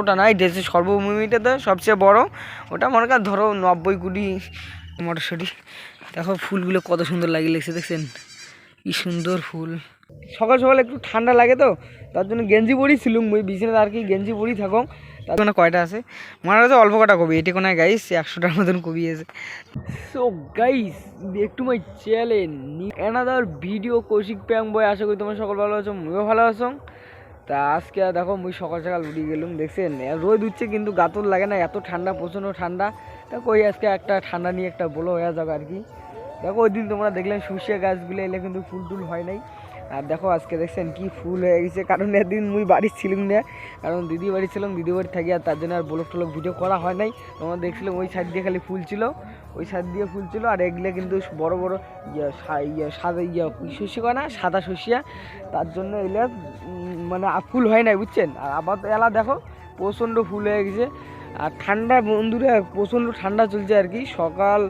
ওটা নাই দেশের সর্বভূমিটাতে সবচেয়ে বড়, ওটা মনে কর ধরো 90 কোটি মটরশুঁটি। দেখো ফুলগুলো কত সুন্দর লাগিয়ে লেগেছে, দেখছেন কি সুন্দর ফুল। সকাল সকাল একটু ঠান্ডা লাগে তো তার জন্য গেঞ্জি পরি ছিলুম ওই বিছানাতে আর কি গেঞ্জি পরি থাকুন। তার জন্য কয়টা আছে মনে হচ্ছে অল্প কটা কবি, এটি কোনো গাইস 100টার মতন কবি আছে। সো গাইস একটু my challenge another video Kaushik pang boy. আশা করি তোমার সকল ভালো আছো, মুইও ভালো আছো। তা আজকে দেখো মুই সকাল সকাল উঠে গেলুম, দেখছেন রোদ উঠছে কিন্তু গাতর লাগে না, এত ঠান্ডা প্রচণ্ড ঠান্ডা। তা কই আজকে একটা ঠান্ডা নিয়ে একটা বলো হয়ে যাবে আর কি। দেখো ওই দিন তোমরা দেখলেন শুষিয়া গাছগুলো এলে কিন্তু ফুল টুল হয় নাই, আর দেখো আজকে দেখছেন কি ফুল হয়ে গেছে। কারণ এদিন মুই বাড়ি ছিলাম না, কারণ দিদি বাড়ি ছিলাম, দিদি বাড়ি থাকি, আর তার জন্য আর ব্লগ টলগ ভিডিও করা হয় নাই। তোমরা দেখছিলাম ওই সাইড দিয়ে খালি ফুল ছিল, ওই সাইড দিয়ে ফুল ছিল, আর এগুলো কিন্তু বড় বড় সাদা শস্য করে না, সাদা শস্যা, তার জন্য এগুলো মানে ফুল হয় নাই বুঝছেন। আর আবার এলা দেখো প্রচণ্ড ফুল হয়ে গেছে। আর ঠান্ডা বন্ধুরা প্রচণ্ড ঠান্ডা চলছে আর কি। সকাল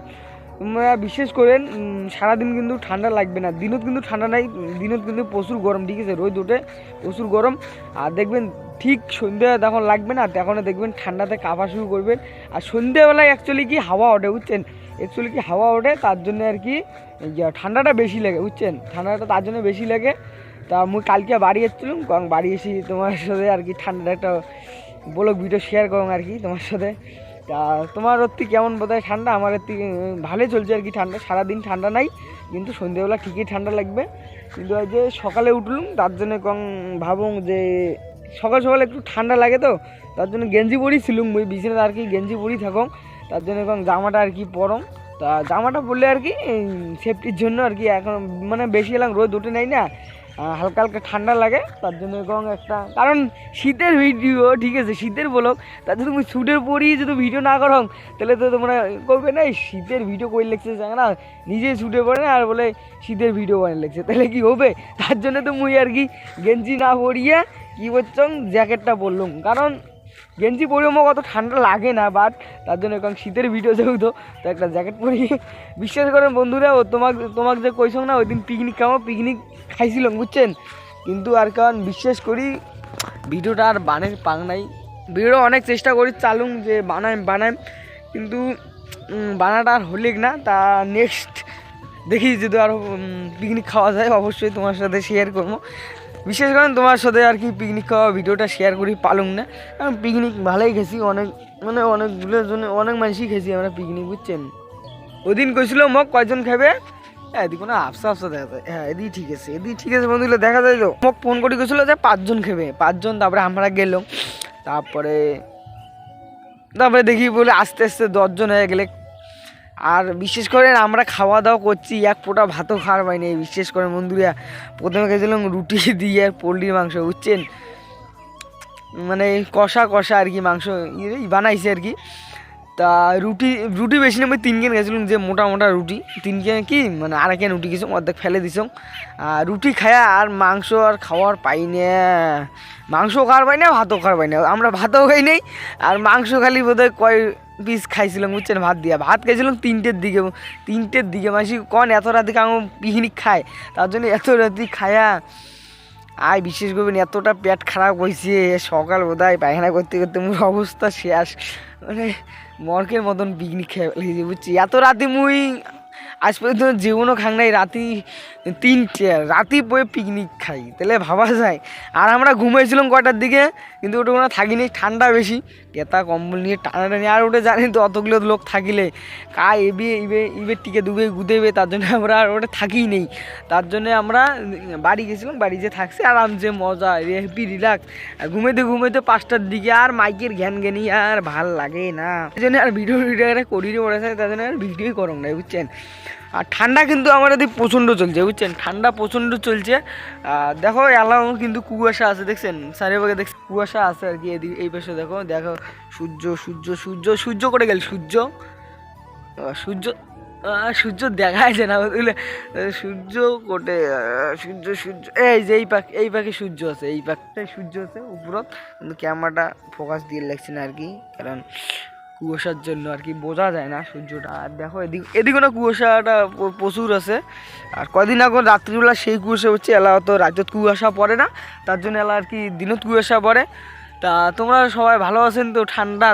তোমরা বিশেষ করেন সারাদিন কিন্তু ঠান্ডা লাগবে না, দিনত কিন্তু ঠান্ডা নাই, দিনত কিন্তু প্রচুর গরম, ঠিক আছে রোদ ওঠে প্রচুর গরম। আর দেখবেন ঠিক সন্ধ্যা যখন লাগবে না তখন দেখবেন ঠান্ডাতে কাঁপা শুরু করবেন। আর সন্ধ্যেবেলায় অ্যাকচুয়ালি কি হাওয়া ওঠে বুঝছেন, অ্যাকচুয়ালি কি হাওয়া ওঠে, তার জন্য আর কি ঠান্ডাটা বেশি লাগে বুঝছেন, ঠান্ডাটা তার জন্য বেশি লাগে। তা আমি কালকে বাড়ি এসেছিলাম, কারণ বাড়ি এসে তোমার সাথে আর কি ঠান্ডাটা একটা ব্লগ ভিডিও শেয়ার করুন আর কি তোমার সাথে। তা তোমার ওর থেকে কেমন বোধহয় ঠান্ডা? আমার এর থেকে ভালোই চলছে আর কি ঠান্ডা, সারাদিন ঠান্ডা নাই কিন্তু সন্ধ্যেবেলা ঠিকই ঠান্ডা লাগবে। কিন্তু ওই যে সকালে উঠলুম তার জন্য কম ভাবুন যে সকাল সকাল একটু ঠান্ডা লাগে তো তার জন্য গেঞ্জি পরি ছিলুম ওই বিছানাতে আর কি গেঞ্জি পরি থাকুন, তার জন্য কম জামাটা আর কি পরম। তা জামাটা পরলে আর কি সেফটির জন্য আর কি, এখন মানে বেশি এলাম রোদ উঠে নাই না, হালকা হালকা ঠান্ডা লাগে, তার জন্য এবং একটা কারণ শীতের ভিডিও, ঠিক আছে শীতের ব্লগ, তার জন্য তুমি স্যুটের পরিয়ে যদি ভিডিও না করো তাহলে তো তোমরা করবে না শীতের ভিডিও করে লেগছে না, নিজে ছুটে পড়ে না আর বলে শীতের ভিডিও বানিয়ে লেগছে, তাহলে কি হবে? তার জন্য তো মুই আর কি গেঞ্জি না পরিয়ে কী বলছং জ্যাকেটটা পরলুম, কারণ গেঞ্জি পরিয়ে আমার অত ঠান্ডা লাগে না, বাট তার জন্য কারণ শীতের ভিডিও যেহেতু তো একটা জ্যাকেট পরিয়ে। বিশ্বাস করেন বন্ধুরা ও তোমাকে যে কইসং না ওই দিন পিকনিক পিকনিক খাইছিলাম বুঝছেন, কিন্তু আর কারণ বিশ্বাস করি ভিডিওটা আর পাং নাই। ভিডিও অনেক চেষ্টা করি চালুম যে বানাই কিন্তু বানাটা আর হলিক না। তা নেক্সট দেখি যদি আরও পিকনিক খাওয়া যায় অবশ্যই তোমার সাথে শেয়ার করবো। বিশেষ করে তোমার সাথে আর কি পিকনিক খাওয়া ভিডিওটা শেয়ার করি পালুম না, কারণ পিকনিক ভালোই খেয়েছি, অনেক মানে অনেকগুলোর জন্য অনেক মানুষই খেয়েছি আমরা পিকনিক বুঝছেন। ওই দিন কইছিল মোক কয়জন খাবে, এদিকে কোনো আফসা দেখা যায়, হ্যাঁ এদিকে ঠিক আছে বন্ধুগুলো দেখা যায় তো মোক ফোন করে গেছিলো যে 5 জন খাবে, 5 জন। তারপরে আমরা গেলাম, তারপরে দেখি বলে আস্তে আস্তে 10 জন হয়ে গেলে। আর বিশেষ করে আমরা খাওয়া দাওয়া করছি, এক ফোঁটা ভাতও খাওয়ার পাইনি। বিশেষ করে বন্ধুরা প্রথমে খেয়েছিলাম রুটি দিয়ে আর পোলট্রির মাংস বুঝছেন, মানে কষা আর কি মাংস বানাইছে আর কি। তা রুটি বেশি না, আমি 3 কেন গেছিলাম, যে মোটা রুটি 3 কেন কি মানে আর কেন রুটি গেছিলাম অর্ধেক ফেলে দিছ। আর রুটি খায়া আর মাংস আর খাওয়ার পাই না, মাংসও খাওয়ার পাই না ভাতও খাওয়ার পাই না, আমরা ভাতও খাই নাই আর মাংস খালি বোধহয় কয় পিস খাইছিলাম বুঝছেন ভাত দিয়া। ভাত খাইছিলাম 3টের দিকে মাসি কন এত রাতে আমার পিকনিক খায়, তার জন্য এত রাতে খায়া আয় বিশ্বাস করবেন এতটা পেট খারাপ হয়েছে, সকাল বোধহয় পায়খানা করতে করতে মোর অবস্থা শেষ, মানে মর্কের মতন পিকনিক খেয়ে ফেলেছি বুঝছি। এত রাতে মুই আজ পর্যন্ত জীবনও খাং নাই, রাতি বয়ে পিকনিক খাই, তাহলে ভাবা যায়। আর আমরা ঘুমাইছিলাম কয়টার দিকে, কিন্তু ওটা কোনো থাকিনি, ঠান্ডা বেশি, কেতা কম্বল নিয়ে টানাটানি। আর ওটা জানি তো অতগুলো লোক থাকিলে ইবের টিকে গুদেবে, তার জন্য আমরা আর ওটা থাকিই নেই। তার জন্য আমরা বাড়ি গেছিলাম, বাড়ি যে থাকছি আরাম যে মজা হ্যাপি রিল্যাক্স। আর ঘুমাইতে 5টার দিকে আর মাইকের জ্ঞানী আর ভাল লাগে না, এই জন্য আর ভিডিও করি পড়েছে, তার জন্য আর ভিডিওই করং না বুঝছেন। আর ঠান্ডা কিন্তু আমার এদিকে প্রচণ্ড চলছে বুঝছেন, ঠান্ডা প্রচণ্ড চলছে। দেখো এলাও কিন্তু কুয়াশা আছে দেখছেন, চারিপাশে দেখছেন কুয়াশা আছে আর কি। এদিকে এই পাশে দেখো সূর্য করে গেল, সূর্য দেখা যায় না বুঝলে, সূর্য কোটে সূর্য এই যে এই পাখি সূর্য আছে, এই পাখটাই সূর্য আছে উপরত, কিন্তু ক্যামেরাটা ফোকাস দিয়ে লাগছে না আর কি, কারণ কুয়াশার জন্য আর কি বোঝা যায় না সূর্যটা। আর দেখো এদিকে না কুয়াশাটা প্রচুর আছে। আর কদিন আগে রাত্রিবেলা সেই কুয়াশা হচ্ছে, এলা তো রাজ্যত কুয়াশা পড়ে না, তার জন্য এলা আর কি দিনত কুয়াশা পড়ে। তা তোমরা সবাই ভালো আছেন তো? ঠান্ডা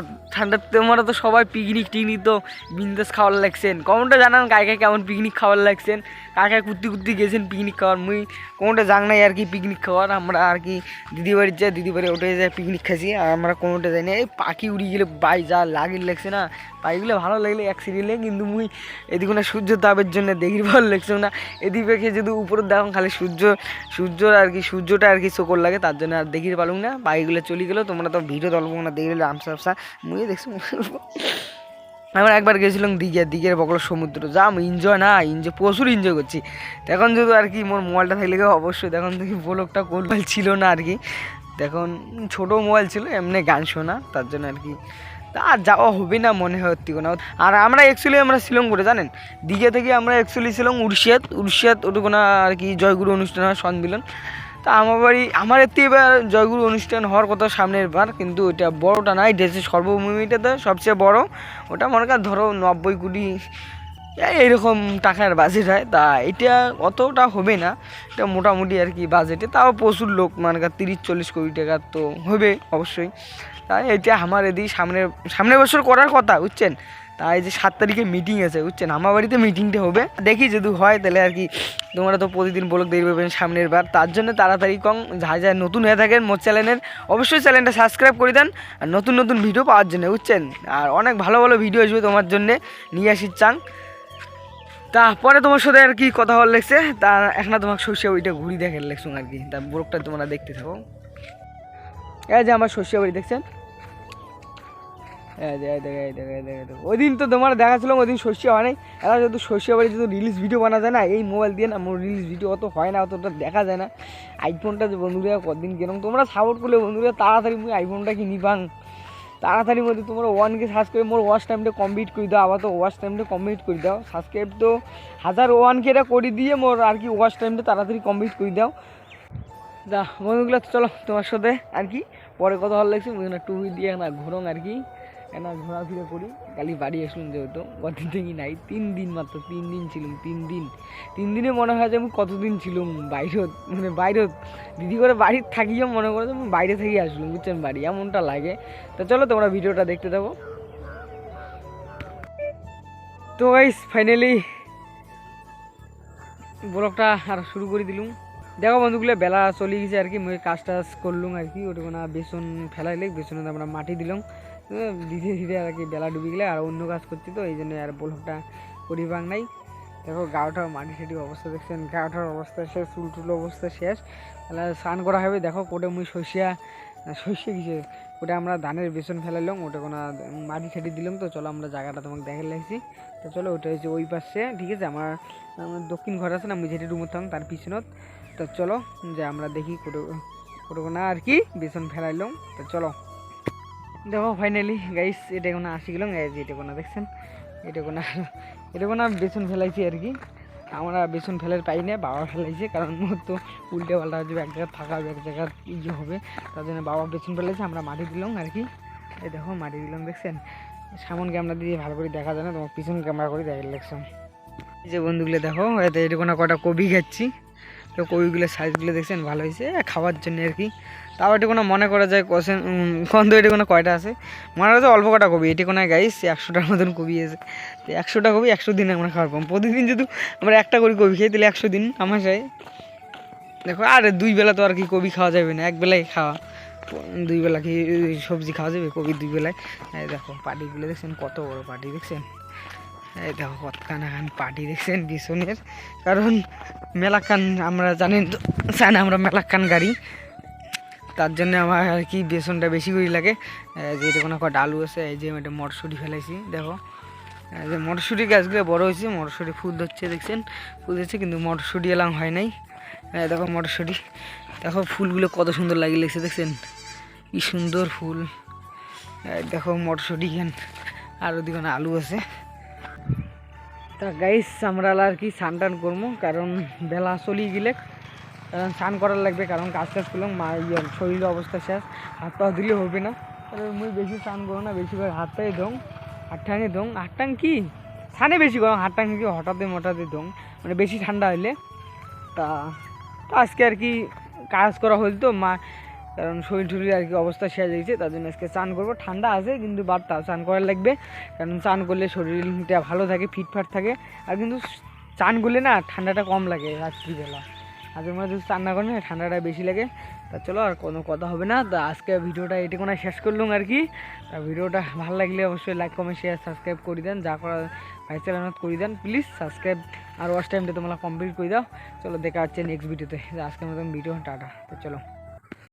তোমরা তো সবাই পিকনিক টিকনিক তো বিন্দাস খাওয়ার লাগছেন। কমেন্টে জানান কাকে কেমন পিকনিক খাওয়ার লাগছেন, কাকে কুত্তি কুত্তি গেছেন পিকনিক খাওয়ার। মুই কোনোটা যাং নাই আর কি পিকনিক খাওয়ার। আমরা আর কি দিদি বাড়ির যাই, দিদি বাড়ি ওঠে যায় পিকনিক খাসি। আর আমরা কোনোটা যাই না। এই পাখি উড়ি গেলে বাই যা লাগির লাগছে না, পাখিগুলো ভালো লাগলে এক সিরিয়ালে। কিন্তু মুই এদিকে না সূর্য তাপের জন্য দেখির ভালো লাগছে না। এদিকে যদি উপরে দেখুন খালি সূর্যর আর কি সূর্যটা আর কি চোখর লাগে, তার জন্য আর দেখির পালুম না। পাখিগুলো চলে গেলো, তোমরা তো ভিডিও দলবো না দেখলে আমসা আমসা মুই দেখছি। আমরা একবার গেছিলাম দিঘের বগল সমুদ্র, যা এনজয় প্রচুর এনজয় করছি। তখন যদি আর কি মোর মোবাইলটা থাকলে অবশ্যই তখন দেখি ব্লগটা মোবাইল ছিল না আর কি, তখন ছোটো মোবাইল ছিল এমনি গান শোনা, তার জন্য আর কি তা আর যাওয়া হবে না মনে হয় কোনো। আর আমরা ছিলাম করে জানেন, দীঘা থেকে আমরা ছিলাম উড়িষ্যাত ওটুকু না আর কি জয়গুরু অনুষ্ঠান হয় সম্মিলন। তা আমার এতে এবার জয়গুরু অনুষ্ঠান হওয়ার কথা সামনের বার, কিন্তু ওইটা বড়োটা নাই, দেশের সর্বভূমিটাতে সবচেয়ে বড়। ওটা মনে কর ধরো 90 কোটি এইরকম টাকার বাজেট হয়। তা এটা অতটা হবে না, এটা মোটামুটি আর কি বাজেটে, তাও প্রচুর লোক মানে 30-40 কোটি টাকা তো হবে অবশ্যই। তাই এটা আমার এদিকে সামনের বছর করার কথা বুঝছেন। তাই যে 7 তারিখে মিটিং আছে বুঝছেন, আমার বাড়িতে মিটিংটা হবে। দেখি যদি হয় তাহলে আর কি তোমরা তো প্রতিদিন ব্লগ দেখতে পাবেন সামনের বার, তার জন্য তাড়াতাড়ি কম যা নতুন হয়ে থাকেন মোর চ্যানেলের অবশ্যই চ্যানেলটা সাবস্ক্রাইব করে দেন আর নতুন ভিডিও পাওয়ার জন্য বুঝছেন। আর অনেক ভালো ভিডিও আসবে তোমার জন্যে নিয়ে আসি চাং। তা পরে তোমার সাথে আর কি কথা হওয়ার লাগছে, তা এখন তোমাকে শস্য ওইটা ঘুরি দেখার লাগছো আর কি। তা ব্লগটা তোমরা দেখতে থাকো। এই যে আমার শস্য বাড়ি দেখছেন, ওই দিন তো তোমার দেখাচ্ছিলাম, ওই দিন শস্য হয় নাই। এরা যদি শস্য বাড়ি যদি রিলিজ ভিডিও বানা যায় না এই মোবাইল দিয়ে না, মোর রিলিজ ভিডিও অত হয় না, অতটা দেখা যায় না। আইফোনটা যে বন্ধুরা কদিন কেন তোমরা সাপোর্ট করলে বন্ধুরা তাড়াতাড়ি মুই আইফোনটা কিনি পাং, তাড়াতাড়ির মধ্যে তোমরা 1K সাবস্ক্রাইব মোর ওয়াচ টাইমটা কমপ্লিট করে দাও। আবার তো ওয়াচ টাইমটা কমপ্লিট করে দাও, সাবস্ক্রাইব তো 1Kটা করে দিয়ে মোর আর কি ওয়াচ টাইমটা তাড়াতাড়ি কমপ্লিট করে দাও। যা বন্ধুগুলো চলো তোমার সাথে আর কি পরে কথা ভালো লাগছে। মুই না টুবি দিয়ে না ঘোরং আর কি না ঘোরাফিরা করি। কালি বাড়ি আসলাম যেহেতু কদিন থেকে নাই, 3 দিন মাত্র 3 দিন ছিলাম। 3 দিনে মনে হয় যে আমি কতদিন ছিলাম বাইরে দিদি করে বাড়ির থাকিও মনে করে যে আমি বাইরে থেকে আসলাম বুঝছেন, বাড়ি এমনটা লাগে। তো চলো তোমরা ভিডিওটা দেখতে থাকো। তো গাইস ফাইনালি ব্লগটা আর শুরু করে দিলুম। দেখো বন্ধুগুলো বেলা চলে গেছে আর কি, মুই কাজ টাজ করলুম আর কি। ওটুকু না বেসন ফেলাইলে বেসনে আমরা মাটি দিলাম, ধীরে ধীরে আর কি বেলা ডুবে গেলে আর অন্য কাজ করছি, তো এই জন্য আর ব্লগটা করি পাং নাই। দেখো গাওটার মাটি সেটি অবস্থা দেখছেন, গাওটার অবস্থা শেষ, চুল অবস্থা শেষ। তাহলে স্নান করা হবে। দেখো কোটে মুই শস্য গেছে ওটা আমরা ধানের বেসন ফেলাইলাম, ওটা কোনো মাটি ছেটি দিলাম। তো চলো আমরা জায়গাটা তোমাকে দেখে লাগছি। তো চলো ওটা হচ্ছে ওই পাশে, ঠিক আছে। আমার দক্ষিণ ঘর আছে না, আমি যেটি রুমে থাকতাম তার পিছনত। তো চলো যে আমরা দেখি কোটো না আর কি বেসন ফেলাইলাম। তো চলো দেখো ফাইনালি গাইস এটা কোনো আসি গেলাম, এটা কোনো দেখছেন, এটা কোনো বেসন ফেলাইছি আর কি। আমরা বেসন ফেলার পাই না, বাবা ফেলাইছে, কারণ মোর তো উল্টে পাল্টা হচ্ছে, এক জায়গায় থাকা হবে এক জায়গায় ইয়ে হবে, তার জন্য বাবা বেসন ফেলাইছে, আমরা মাটি দিলাম আর কি। এই দেখো মাটি দিলাম দেখছেন, সামন ক্যামেরা দিয়ে ভালো করে দেখা যায় না, তোমার পিছন ক্যামেরা করে দেখা লাগছে। এই যে বন্ধুগুলো দেখো এটা কোনো কটা কপি খাচ্ছি, তো কপিগুলোর সাইজগুলো দেখছেন ভালো হয়েছে খাওয়ার জন্য আর কি। তাও এটা কোনো মনে করা যায় কন্দ এটা কোনো কয়টা আছে মনে করা যায় অল্প কটা কপি, এটি কোনো গাইস 100টার মতন কপি আছে। তো 100টা কপি 100 দিন আমরা খাওয়ার পাবো। প্রতিদিন যদি আমরা একটা করে কপি খাই তাহলে 100 দিন আমার চাই। দেখো আর 2 বেলা তো আর কি কপি খাওয়া যাবে না, এক বেলায় খাওয়া, 2 বেলা কি সবজি খাওয়া যাবে, কপি 2 বেলায়। দেখো পাটিগুলো দেখছেন কত বড় পাটি দেখছেন, এই দেখো কতখান পাটি দেখছেন বিছনের, কারণ মেলাকান আমরা জানেন তো আমরা মেলাকান গাড়ি, তার জন্য আমার আর কি বেসনটা বেশি করে লাগে। যে এটা কোনো কটা আলু আছে, এই যে এটা মটরশুঁটি ফেলাইছি। দেখো যে মটরশুঁটি গাছগুলো বড় হয়েছে, মটরশুঁটি ফুল ধরছে দেখছেন, ফুল ধরছে কিন্তু মটরশুঁটি এলাম হয় নাই। দেখো মটরশুঁটি, দেখো ফুলগুলো কত সুন্দর লাগে লেগেছে দেখছেন, কি সুন্দর ফুল। দেখো মটরশুঁটি খান, আর ওদিকে আলু আছে। তা গাইস আমরা আর কি স্নান টান করবো, কারণ বেলা চলি গেলে, কারণ স্নান করার লাগবে, কারণ কাজ করলাম শরীরের অবস্থা শেষ, হাত পা দিলে হবে না। কারণ মুই বেশি স্নান করবো না, বেশি করে হাত পায়ে দং, হাটটাঙে দং, হাটটাং কি স্নানে বেশি গরম, হাটটাং কি হঠাৎ দং, মানে বেশি ঠান্ডা হইলে। তা আজকে আর কি কাজ করা হইল, তো কারণ শরীর টরীর আর কি অবস্থা শেষ হয়েছে, তার জন্য আজকে স্নান করবো। ঠান্ডা আছে কিন্তু বাট তাও স্নান করার লাগবে, কারণ স্নান করলে শরীরটা ভালো থাকে, ফিটফাট থাকে। আর কিন্তু স্নান করলে না ঠান্ডাটা কম লাগে রাত্রিবেলা, আর তোমরা যদি স্নান না করেন ঠান্ডাটা বেশি লাগে। তা চলো আর কোনো কথা হবে না, তা আজকে ভিডিওটা এটি কোনো শেষ করলাম আর কি। তা ভিডিওটা ভালো লাগলে অবশ্যই লাইক কমেন্ট শেয়ার সাবস্ক্রাইব করে দেন, যা করা ভাই চ্যানেলত করে দেন প্লিজ সাবস্ক্রাইব, আর ওয়াচ টাইমটা তোমরা কমপ্লিট করে দাও। চলো দেখা হচ্ছে নেক্সট ভিডিওতে, আজকের মতন ভিডিও টাটা। তো চলো।